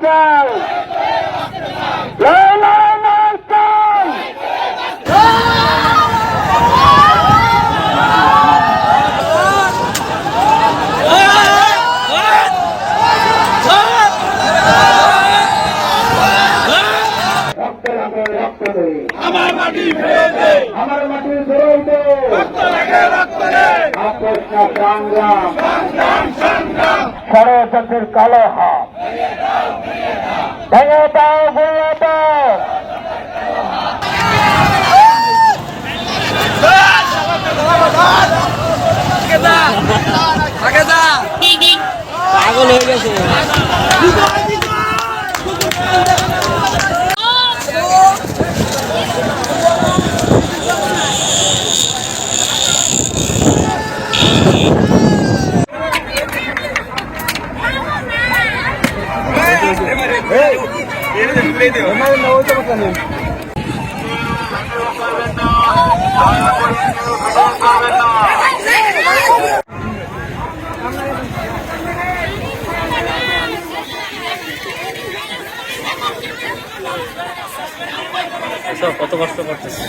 চাই, লড়াই চাই। আমার মাটি ফিরে দে, আমার মাটির বিরুদ্ধে রক্ত লাগে রক্ত দে, আপোষ না সংগ্রাম, সংগ্রাম সংগ্রাম, ষড়যন্ত্রের কালো হাত ভেঙে দাও ভেঙে দাও। পাগল হয়ে গেছে। কত কষ্ট করতেছে।